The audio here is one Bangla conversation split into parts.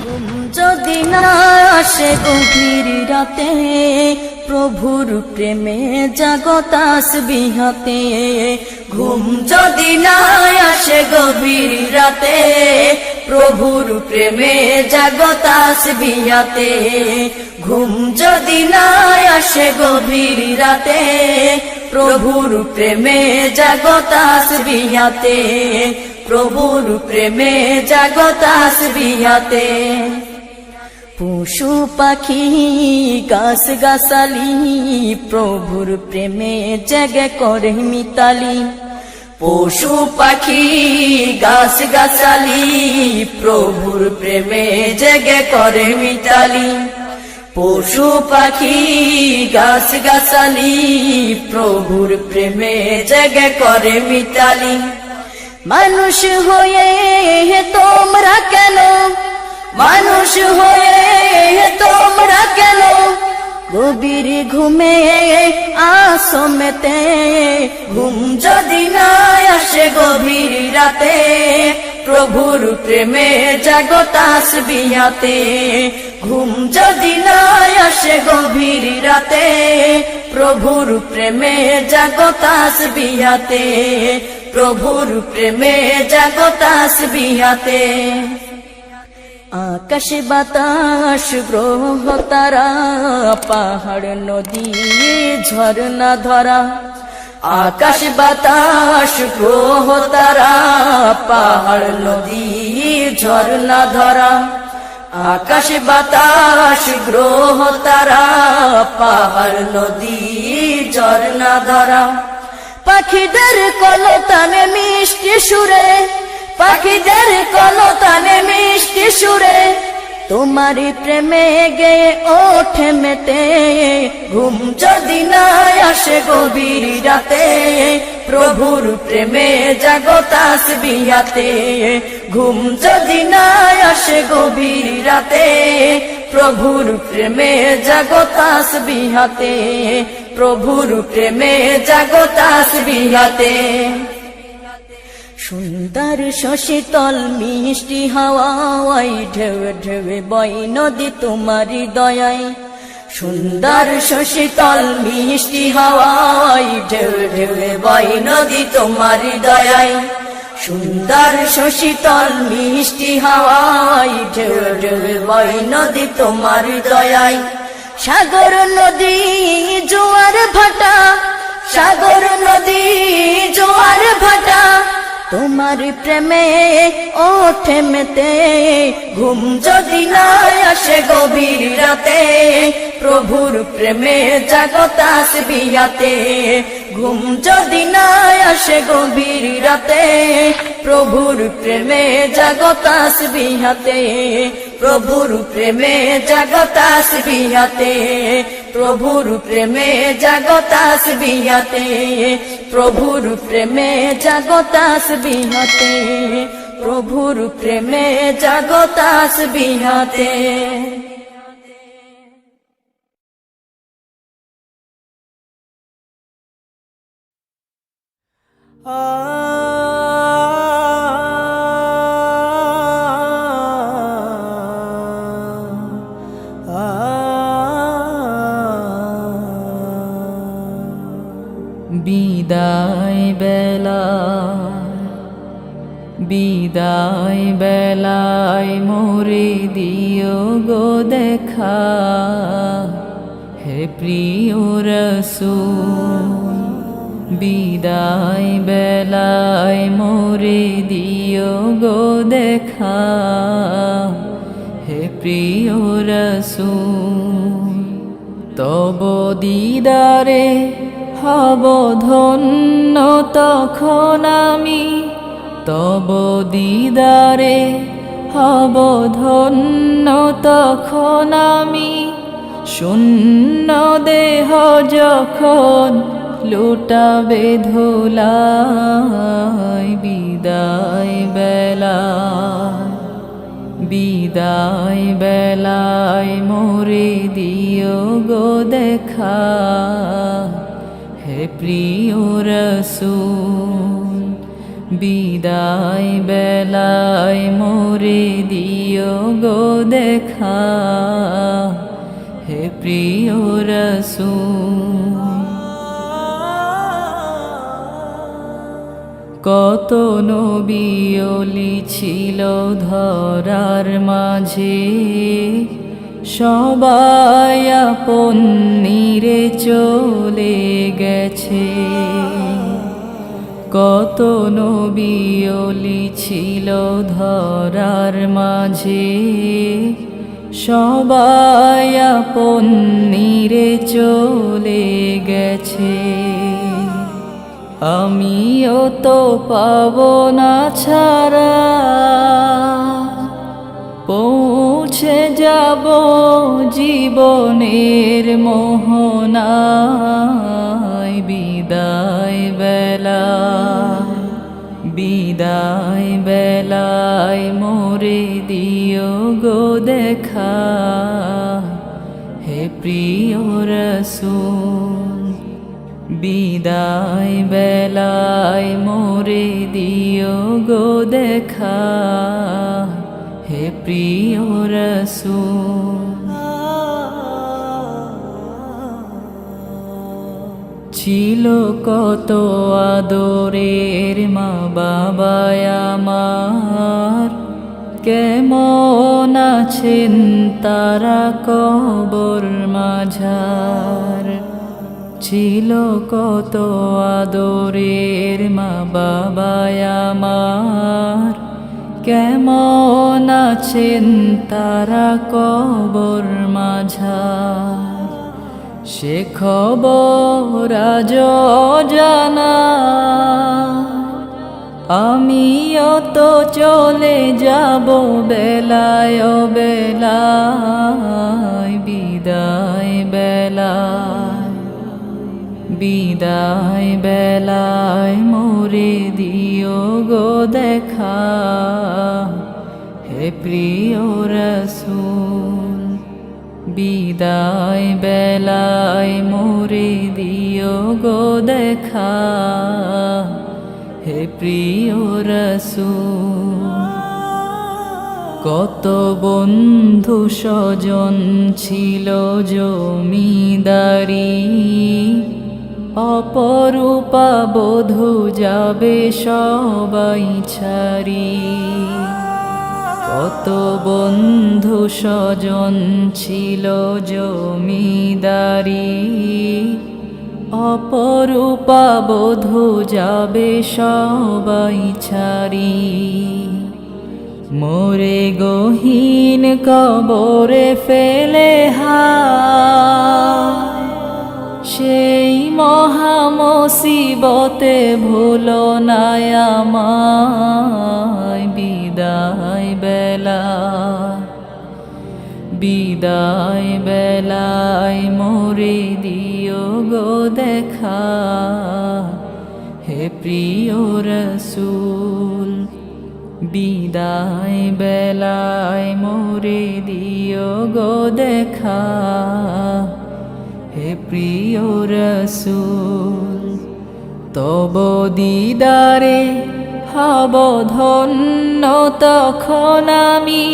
ঘুম যদি না আসে গভীর রাতে, প্রভুর প্রেমে জাগো তাসবিহ হাতে। ঘুম যদি না আসে গভীর রাতে, প্রভুর প্রেমে জাগো তাসবিহ হাতে। ঘুম যদি না আসে গভীর রাতে, প্রভুর প্রেমে জাগো তাসবিহ হাতে। প্রভুর প্রেমে জাগো তাসবিহ হাতে। পশু পাখি গাছ গাছালি, প্রভুর প্রেমে জেগে করে মিতালি। পশু পাখি গাছ গাছালি, প্রভুর প্রেমে জেগে করে মিতালি। পশু পাখি গাছ গাছালি, প্রভুর প্রেমে জেগে করে মিতালি। মানুষ হয়ে তোমরা কেন, মানুষ হয়ে তোমরা কেন গভীর ঘুমে আসো মেতে। ঘুম যদি না আসে গভীর রাতে, প্রভুর প্রেমে জাগো তাসবিহ হাতে। ঘুম যদি না আসে গভীর রাতে, প্রভুর প্রেমে জাগো তাসবিহ হাতে। প্রভুর প্রেমে জাগো তাসবিহ হাতে। আকাশ বাতাস গ্রহ তারা, পাহাড় নদী ঝরনা ধরা। আকাশ বাতাস গ্রহ তারা, পাহাড় নদী ঝরনা ধরা। আকাশ বাতাস গ্রহ তারা, পাহাড় নদী ঝরনা ধরা। পাখিদের কলতানে মিষ্টি সুরে, পাখিদের কলতানে মিষ্টি সুরে, তোমারি প্রেমে গেয়ে ওঠে মেতে। ঘুম যদি না আসে গভীর রাতে, প্রভুর প্রেমে জাগো তাসবিহ হাতে। ঘুম যদি না আসে গভীর রাতে, প্রভুর প্রেমে জাগো তাসবিহ হাতে। প্রভুর প্রেমে জাগো তাসবিহ হাতে। সুন্দর শশীতল মিষ্টি হাওয়ায়, ঢেউ ঢেউ বয় নদী তোমারি দয়ায়। সুন্দর শশীতল মিষ্টি হাওয়ায়, ঢেউ ঢেউ বয় নদী তোমারি দয়ায়। সুন্দর শশীতল মিষ্টি হাওয়ায়, ঢেউ ঢেউ বয় নদী তোমারি দয়ায়। সাগর নদী জোয়ার ভাটা, সাগর নদী জোয়ার ভাটা, তোমার প্রেমে ওঠে মেতে। ঘুম যদি না আসে গভীর রাতে, প্রভুর প্রেমে জাগো তাসবিহ হাতে। ঘুম যদি না আসে গভীর রাতে, প্রভুর প্রেমে জাগো তাসবিহ হাতে। প্রভুর প্রেমে জাগো তাসবিহ হাতে। প্রভুর প্রেমে জাগো তাসবিহ হাতে। প্রভুর প্রেমে জাগো তাসবিহ হাতে। প্রভুর প্রেমে জাগো তাসবিহ হাতে। বিদায় বেলা, বিদায় বেলায় মোরে দিও গো দেখা। হে প্রিয় রাসূল, বিদায় বেলায় মোরে দিও গো দেখা। হে প্রিয় রাসূল, তব দিদারে হব ধন্য তখন আমি। তব দিদারে হব ধন্য তখন আমি। শূন্য দেহ যখন লুটাবে ধুলায়। বিদায় বেলায়, বিদায় বেলায় মোরে দিও গো দেখা। হে প্রিয় রাসূল, বিদায় বেলায় মোরে দিও গো দেখা, হে প্রিয় রাসূল। কত নবী ওলি ছিল ধরার মাঝে, সবাই আপন নিরে চলে গেছে। কত নবী ওলি ছিল ধরার মাঝে, সবাই আপন নিরে চলে গেছে। আমিও তো পাবো না ছাড়া, পৌঁছে যাব জীবনের মোহনায়। বিদায় বেলায়, বিদায় বেলায় মোরে দিও গো দেখা, হে প্রিয় রাসূল। বিদায় বেলায় মোরে দিও গো দেখা, হে প্রিয় রাসূল। ছিল কত আদরের মা বাবায় আমার, কেমন আছেন তারা কবর মাঝার। ছিল কত আদরের মা বাবায় আমার, কেমন আছেন তারা কবর মাঝার। সে খবর আজ অজানা, আমিও তো চলে যাব বেলায় বেলায়। বিদায় বেলায়, বিদায় বেলায় মোরে দিও গো দেখা, হে প্রিয় রাসূল। বিদায় বেলায় মোরে দিও গো দেখা, হে প্রিয় রাসূল। কত বন্ধু স্বজন ছিল জমিদারি, অপরূপা বধূ যাবে সবাই ছাড়ি। কত বন্ধু স্বজন ছিল জমিদারি, অপরূপা বধূ যাবে সবাই ছাড়ি। মোরে গহীন কবরে ফেলে হায়, সেই মহা মুসিবতে ভুলো না আমায়। বিদায় বেলায়, বিদায় বেলায় মোরে দিও গো দেখা, হে প্রিয় রাসূল। বিদায় বেলায় মোরে দিও গো দেখা, হে প্রিয় রাসূল। তব দিদারে হব ধন্য তখন আমি,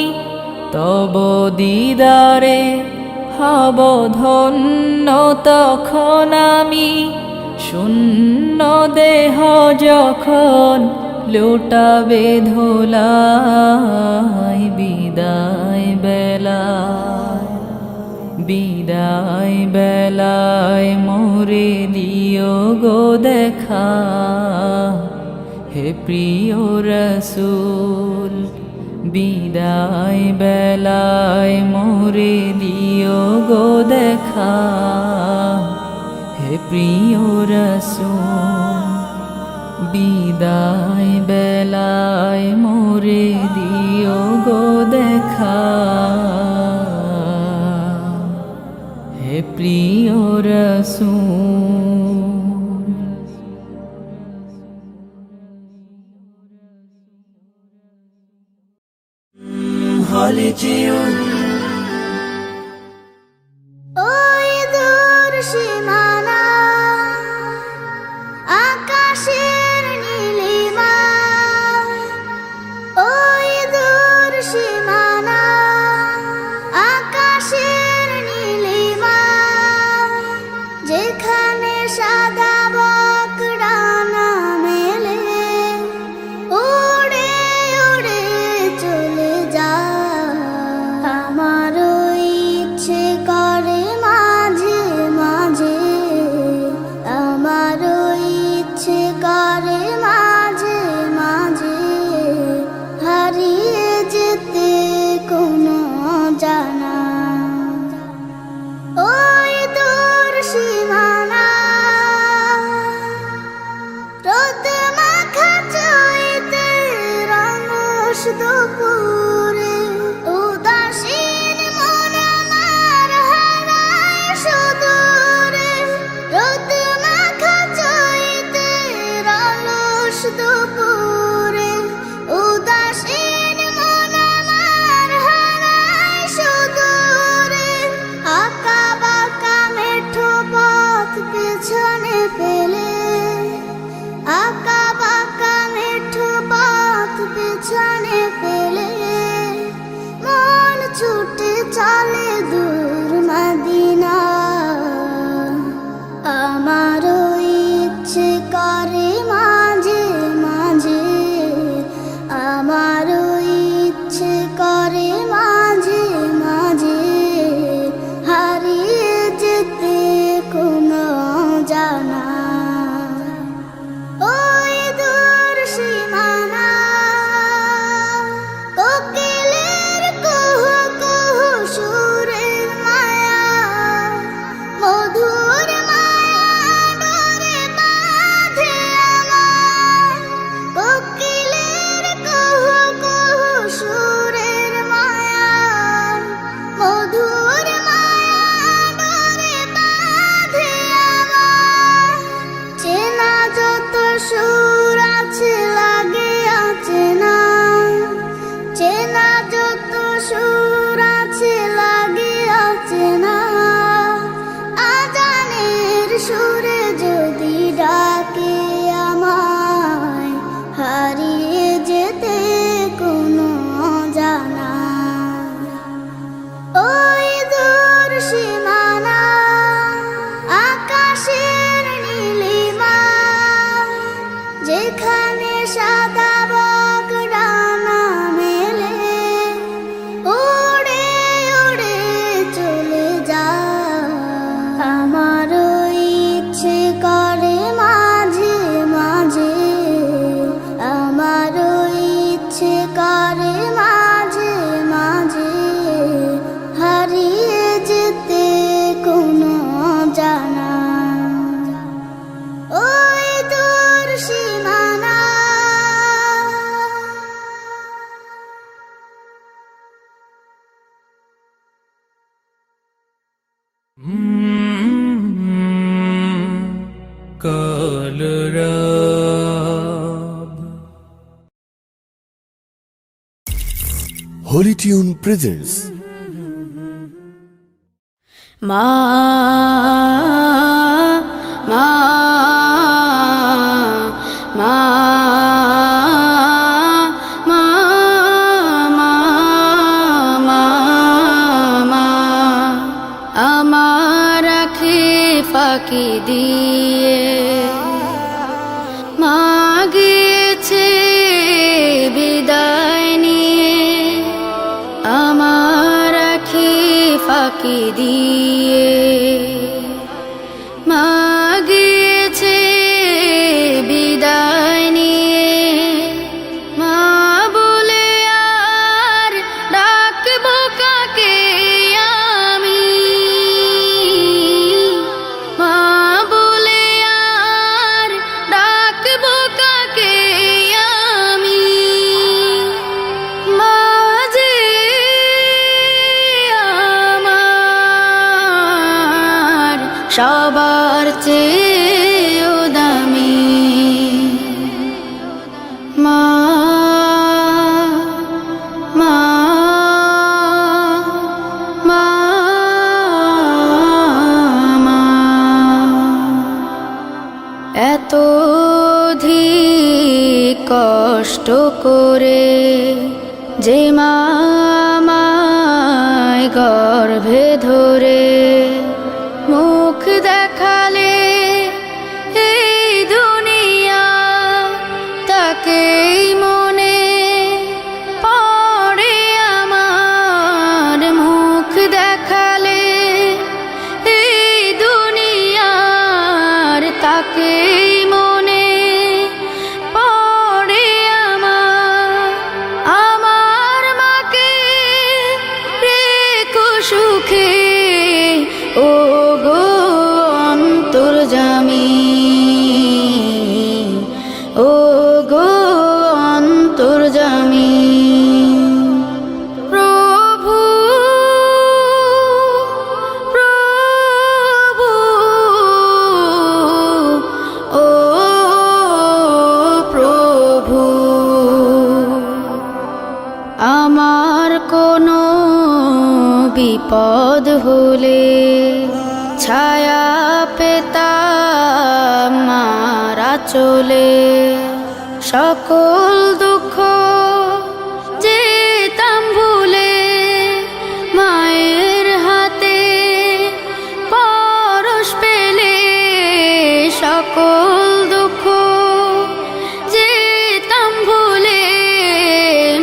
তব দিদারে হব ধন্য তখন আমি। শূন্য দেহ যখন লুটাবে ধুলাই। বিদায় বেলায়, বিদায় বেলায় মোরে দিও গো দেখা, হে প্রিয় রাসূল। বিদায় বেলায় মোরে দিও গো দেখা, হে প্রিয় রাসূল। বিদায় বেলায় মোরে দিও গো দেখা, হে প্রিয় রাসূল। ওই দূর সীমানা আকাশের নীলিমা, করে মাঝে মাঝে হারিয়ে যেতে কোনো জানা ওই দূর সীমানা কোকিলের কুহু কুহু সুরের মায়া মধুর মায়া ডোরে বাঁধে আমায় কোকিলের কুহু কুহু সুরের মায়া মধুর মায়া ডোরে বাঁধে আমায় চেনা যত সুর আছে লাগে অচেনা চেনা যত সুর আছে লাগে অচেনা আজানের সুরে যদি ডাকে আমায় হারিয়ে যেতে কোনো জানা ওই দূর সীমানা আকাশের নীলিমা যেখানে সাদা বক ডানা মেলে উড়ে উড়ে চলে যায় আমার ইচ্ছে করে মাঝে মাঝে আমার ইচ্ছে করে মাঝে মাঝে হারিয়ে যেতে কোনো জানা ওই দূর সীমানা Holy Tune presents মা মা মা মা মা মা আমার আখি ফাঁকি দিয়ে মা গিয়েছে বিদায় নিয়ে আমার আখি ফাঁকি দিয়ে মা গিয়েছে বিদায় নিয়ে মা বলে আর ডাকবো কাকে আমি মা বলে আর ডাকবো কাকে আমি মা যে আমার সবার চেয়েও দামি মা মা মা মা এত অধিক কষ্ট করে যে মা আমায় গর্ভে ধরে মুখ দেখালে এই দুনিয়া তাকেই মনে পড়ে আমার মুখ দেখালে এই দুনিয়ার তাকেই মনে পড়ে আমার মাকে রেখো সুখে ও গো অন্তর্যামী ও গো অন্তর্যামী প্রভু প্রভু ও প্রভু আমার কোনো বিপদ হলে ছায়া পেতাম মার আঁচলে সকল দুঃখ যেতাম ভুলে মায়ের হাতে পরশ পেলে সকল দুঃখ যেতাম ভুলে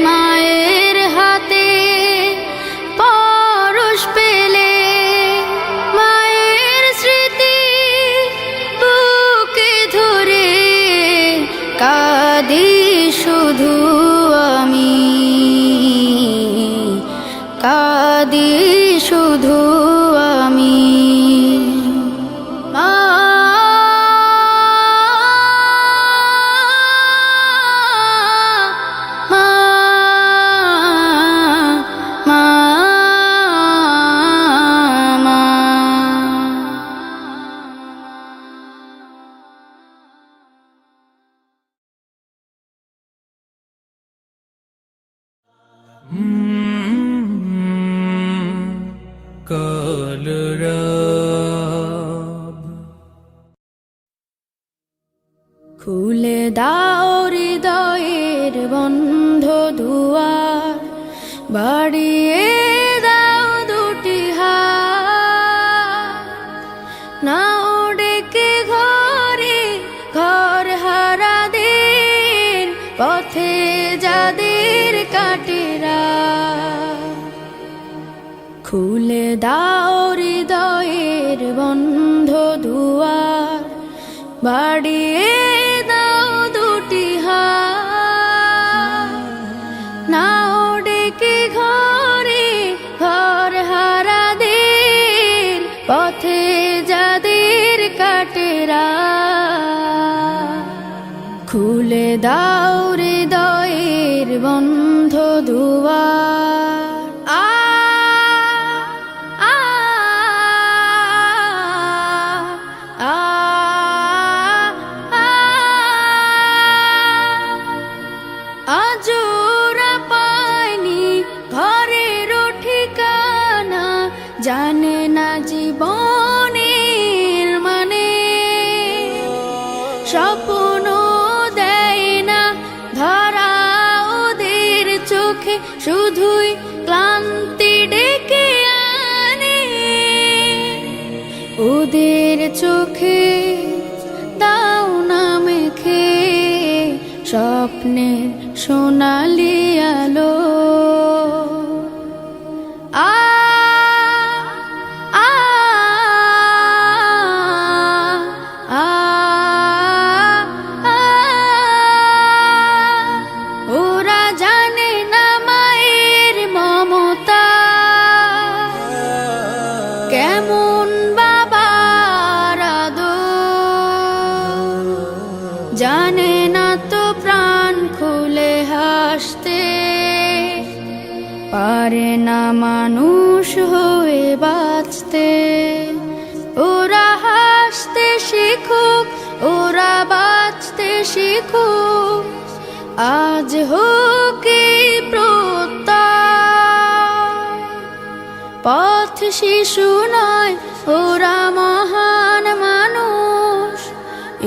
মায়ের হাতে কাঁদি শুধু আমি মা মা মা মা কলরব খুলে দাও হৃদয়ের বন্ধ দুয়ার বাড়িয়ে দাও দুটি হাত নাও ডেকে ঘরে ঘর হারা দিন পথে যাদের কাটেরা খুলে দাও হৃদয়ের বন্ধ দুয়ার বাড়িয়ে দাও দুটি হাত নাও ডেকে ঘরে ঘর হারা দিন পথে যাদের কাটেরা খুলে দাও হৃদয়ের বন্ধ দুয়ার আজোরা পায়নি ঘরের ঠিকানা জানে না জীবনের মানে স্বপ্ন দেয় না ধরা ওদের চোখে শুধুই ক্লান্তি ডেকে আনে ওদের চোখে দাও না মেখে স্বপ্নের সোনালি আলো আ আ আ আ ওরা জানে না মায়ের মমতা কেমন বাবার আদর জানে না তো প্রাণ খুলে হাসতে পারে না মানুষ হয়ে বাঁচতে ওরা হাসতে শিখুক ওরা বাঁচতে শিখুক আজ হোক এই প্রত্যয় পথ শিশু নয় ওরা মহান মানুষ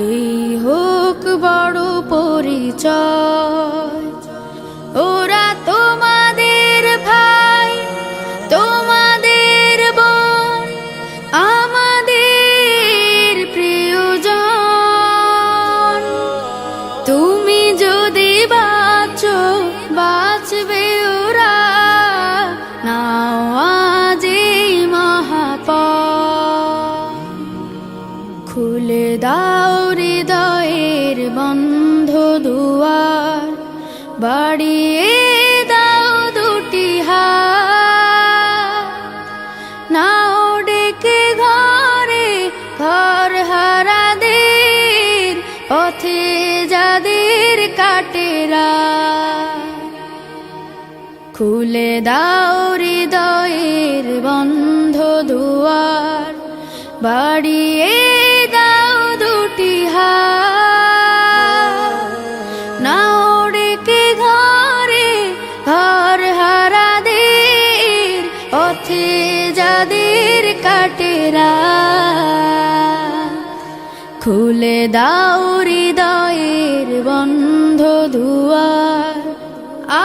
এই হোক বড় পরিচয় ওরা তোমাদের ভাই তোমাদের বোন আমাদের প্রিয়জন তুমি যদি বাঁচো বাঁচবে ওরা নাও আজ এই মহাপথ খুলে দাও হৃদয়ের বন্ধ দুয়ার বাড়িয়ে দাও দুটি হাত নাও ডেকে ঘরে ঘর হারা দিন পথে যাদের কাটেরা খুলে দাও হৃদয়ের বন্ধ দুয়ার বাড়িয়ে দাও দুটি হাত নাও ডেকে ঘরে ঘর হারা দিন পথে যাদের কাটেরা খুলে দাও হৃদয়ের বন্ধ দুয়ার আ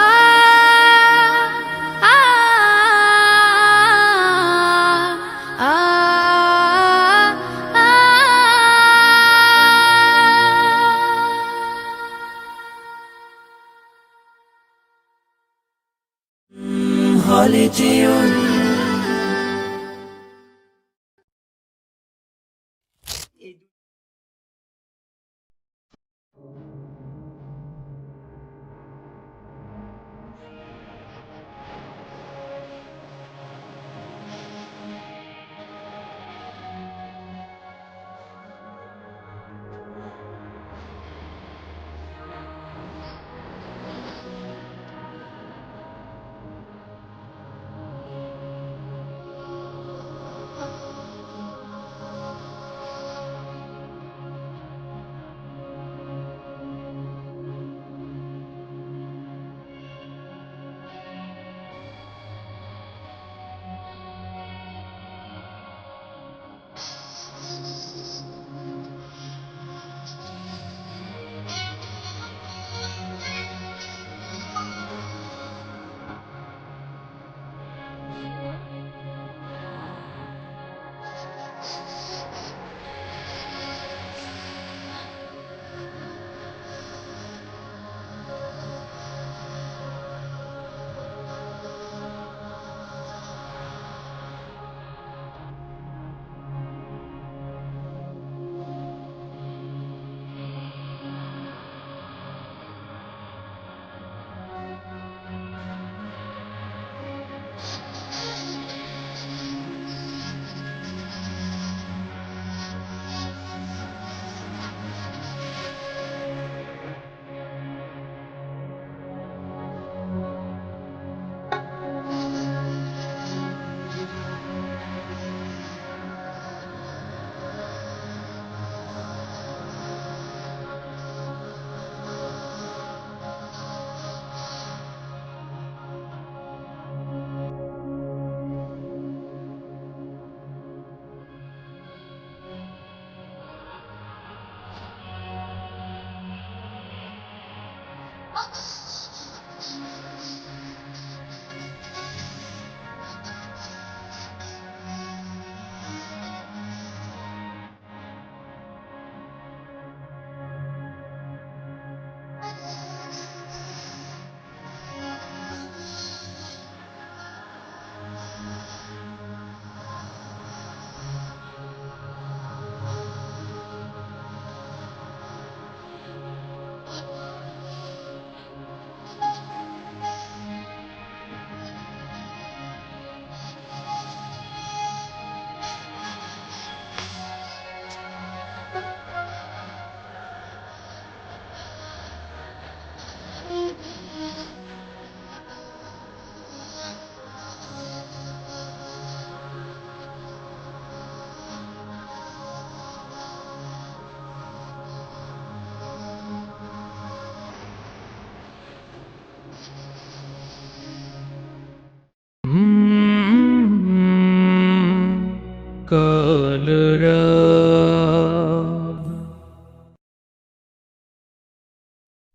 আ আ আ হলিটিউন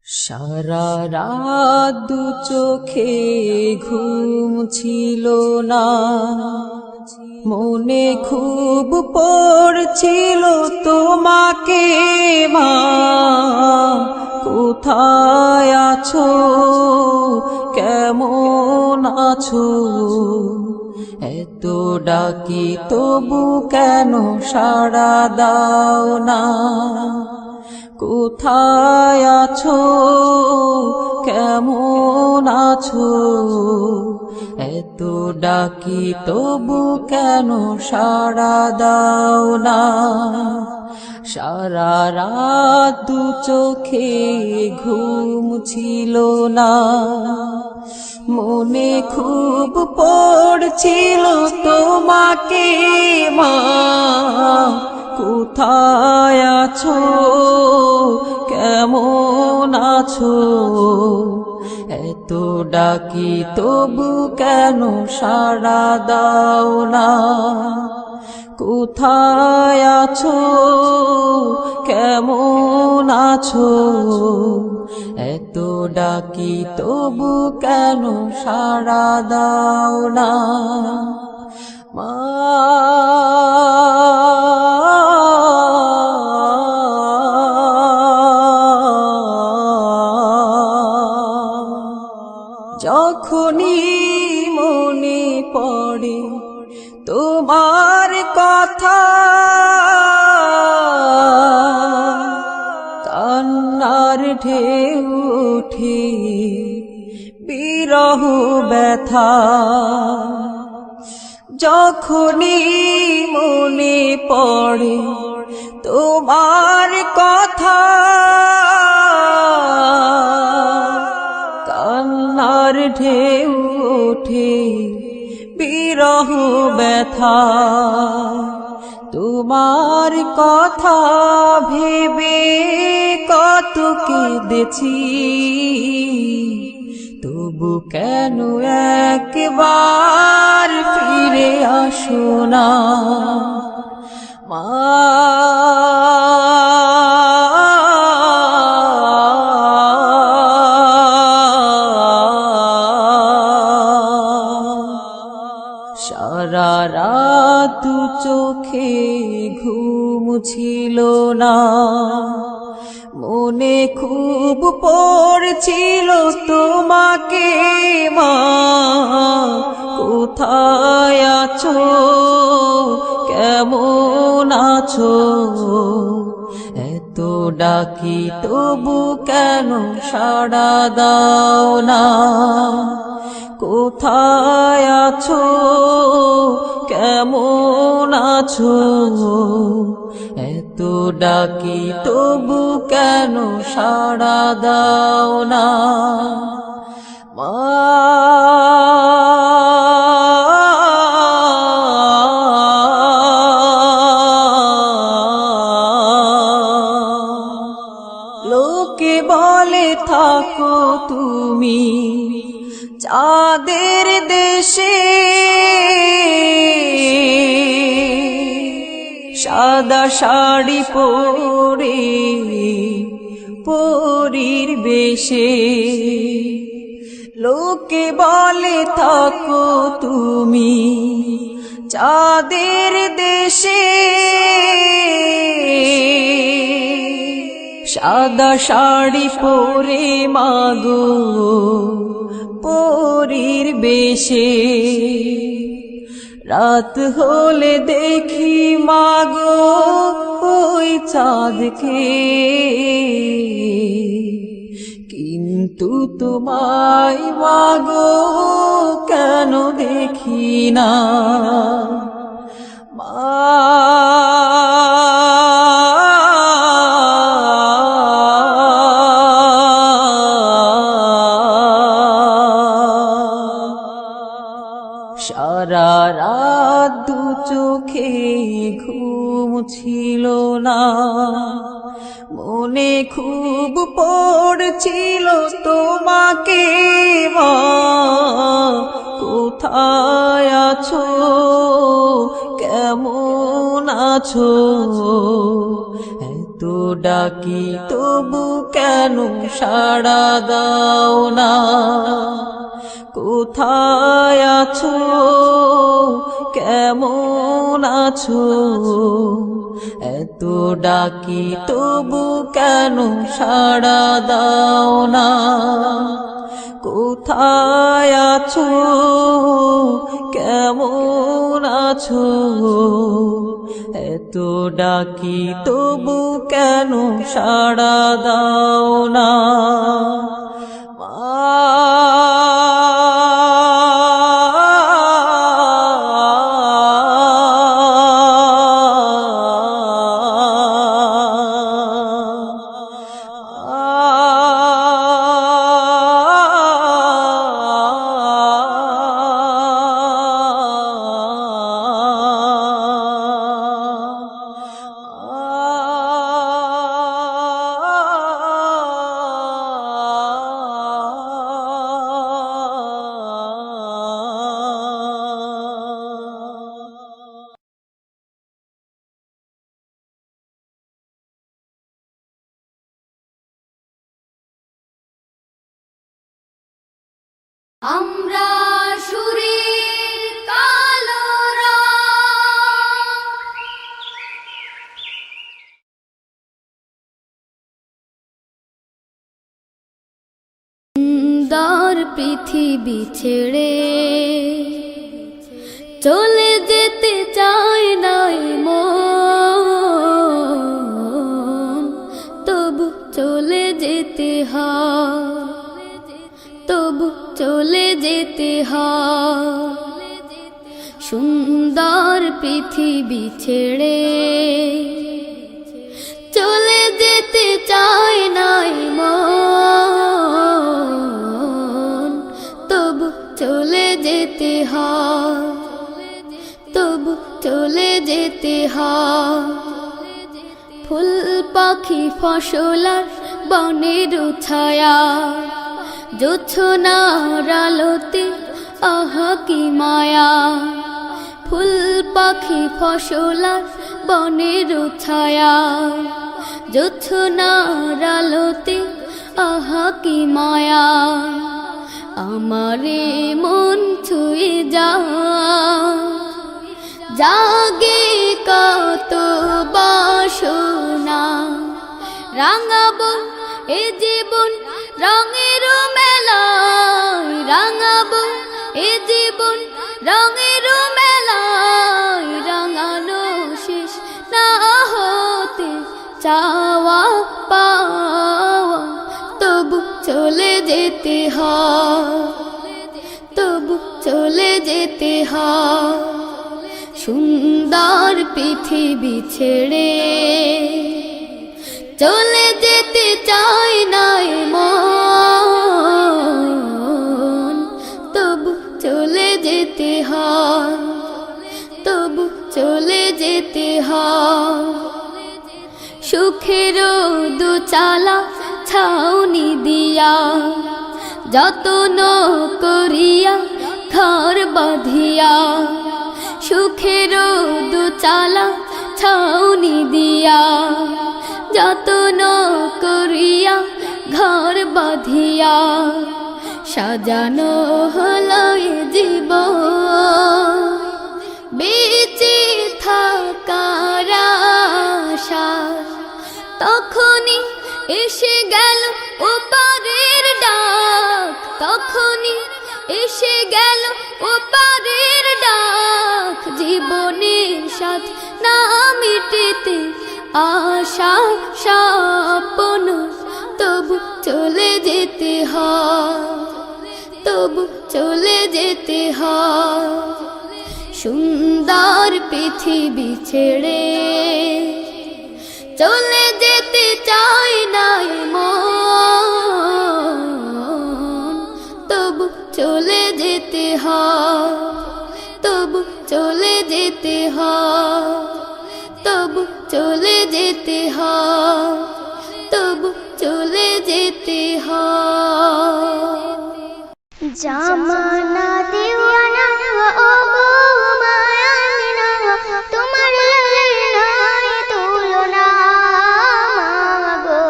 সারা রাত দু চোখে ঘুম ছিল না, মনে খুব পড়ছিল তোমাকে মা, কোথায় আছো, কেমন আছো, এত ডাকি তবু কেন সাড়া দাও না, কোথায় আছো, কেমন আছো, এত ডাকি তবু কেন সাড়া দাও না, সারা রাত দু চোখে ঘুম ছিল না, মনে খুব পড়ছিল তোমাকে মা, কোথায় আছো, কেমন আছো, এত ডাকি তবু কেন সাড়া দাও না, কোথায় আছো, কেমন আছো, এত ডাকি তবু কেন সাড়া দাও না মা। যখনই মনে পড়ে তোমার কথা, কান্নার ঢেউ ওঠে বিরহ ব্যথা, যখনই মনে পড়ে তোমার কথা, কান্নার ঢেউ ওঠে বিরহ ব্যথা, তোমার কথা ভেবে কত কেঁদেছি, তবু কেন একবার ফিরে আসো না মা। সারা রাত চোখে ঘুম ছিল না, মনে খুব পড়ছিল তোমাকে মা, কোথায় আছো, কেমন আছো, এত ডাকি তবু কেন সাড়া দাও না, কোথায় আছো, কেমন আছো, এত ডাকি তবু কেন সাড়া দাও না মা। লোকে বলে থাকো তুমি চাঁদের দেশে, সাদা শাড়ি পরে পরীর বেশে, লোকে বলে থাকো তুমি চাঁদের দেশে, সাদা শাড়ি পরে মাগো পরীর বেশে, রাত হলে দেখি মাগো ওই চাঁদকে, কিন্তু তোমায় মাগো কেন দেখি না মা। সারা রাত দু চোখে ঘুম ছিল না, মনে খুব পড়ছিল তোমাকে মা, কোথায় আছো, কেমন আছো, এত ডাকি তবু কেন সাড়া দাও না, কোথায় আছো, কেমন আছো, এত ডাকি তবু কেন সাড়া দাও না, কোথায় আছো, কেমন আছো, এত ডাকি তবু কেন সাড়া দাও না মা। আমরা সুরের কালো রং, সুন্দর পৃথিবী ছেড়ে চলে যেতে চায় নাই মন, তবু চলে যেতে হয়, তবু চলে যেতে হয়, সুন্দর পৃথিবী ছেড়ে চলে যেতে চায় নাই মন, তবু চলে যেতে হয়, তবু চলে যেতে হয়, ফুল পাখি ফসল আর বনের ছায়া, জোছনার আলোতে আহা কি মায়া, ফুল পাখি ফসল আর বনের ছায়া, জোছনার আলোতে আহা কি মায়া, আমারে মন ছুঁয়ে যায়, জাগে কত বাসনা, রাঙাবো এ জীবন রঙের মেলায়, রাঙাবো এ জীবন রঙের মেলায়, রাঙানো শেষ না হতে চাওয়া পাওয়া, তবু চলে যেতে হয়, তবু চলে যেতে হয় সুন্দর পৃথিবী ছেড়ে। চলে যেতে চাই না মন, তবু চলে যেতে হয়, তবু চলে যেতে হয় সুখের দুচালা ছাউনি দিয়া, যত্ন করিয়া ঘর বাঁধিয়া, সুখের দুচালা ছাউনি দিয়া, যত্ন করিয়া ঘর বাঁধিয়া, সাজানো হলো এ জীবন বেঁচে থাকার আশায়। তখনই এসে গেল ওপারের ডাক, তখনই এসে গেল ওপারের ডাক, জীবনের সাথ না মিটেতে আশা স্বপ্ন, তবু চলে যেতে হয়, তবু চলে যেতে হয় সুন্দর পৃথিবী ছেড়ে। চলে যেতে চাই না মন, তবু চলে যেতে হয়, তবু চলে যেতে হয়, তবু চলে যেতে হয়, তবু চলে যেতে হয়। জামানা দিওয়ানা ও গো মায়ানা, তোমার লালের নাই তুলনা গো,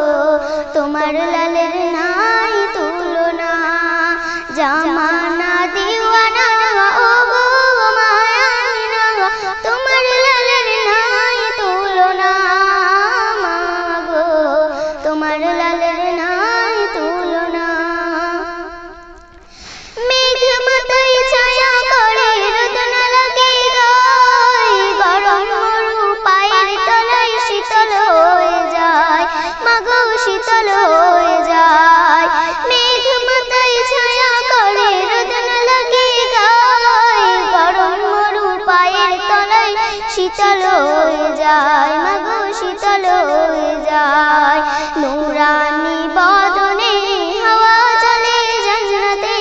তোমার লালের নাই তুলনা। জামানা দিওয়ানা ও গো মায়ানা, তোমার লালের নাই তুলনা গো, তোমার লালের নাই তুলনা। মেঘ মাথায় ছায়া করে রোদন লাগে গায়, গরম মরু পায়ের তলায় শীতল হয়ে যায়, মাগো শীতল হয়ে যায়। মেঘ মাথায় ছায়া করে রোদন লাগে গায়, গরম মরু পায়ের তলায় শীতল হয়ে যায়, মাগো শীতল হয়ে যায়। নুরানি বদনে হাওয়া চলে জান্নাতে,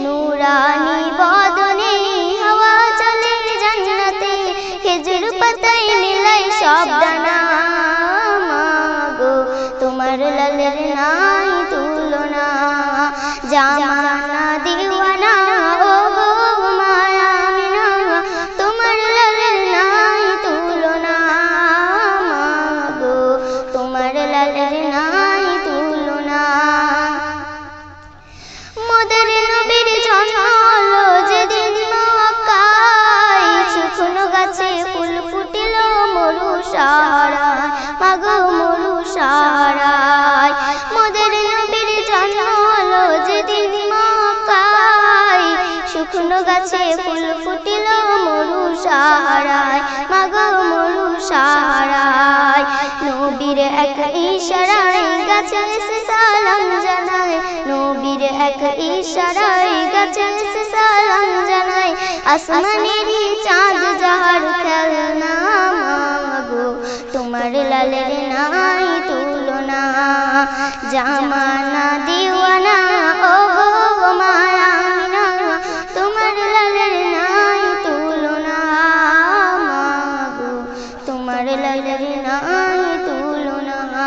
নুরানি বদনে হাওয়া চলে জান্নাতে, খেজুর পাতায় মিলাই সব দানা মাগো, তোমার লালের নাই তুলনা। জামানা দিওয়ানা ও গো মায়ামিনা, তোমার লালের নাই তুলনা মাগো, তোমার লালের নাই তুলনা। মোদের নবীর জন্ম হলো যেদিন মক্কায়, শুকনো গাছে ফুল ফুটিল মরু সারায়, মাগো মরু সারায়। মোদের নবীর জন্ম হলো যেদিন মক্কায়, শুকনো গাছে ফুল ফুটিল মরু সারায়, মাগো মরু সারায়। নবীর এক ইশারায় গাছে এসে সালাম জানায়, নবীর এক ইশারায় গাছে এসে সালাম জানায়, আসমানেরই চাঁদ যাহার খেলনা মাগো, তোমার লালের নাই তুলনা। জামানা দিওয়ানা ও গো মায়ামিনা, তোমার লালের নাই তুলনা মাগো, তোমার লালের নাই তুলনা।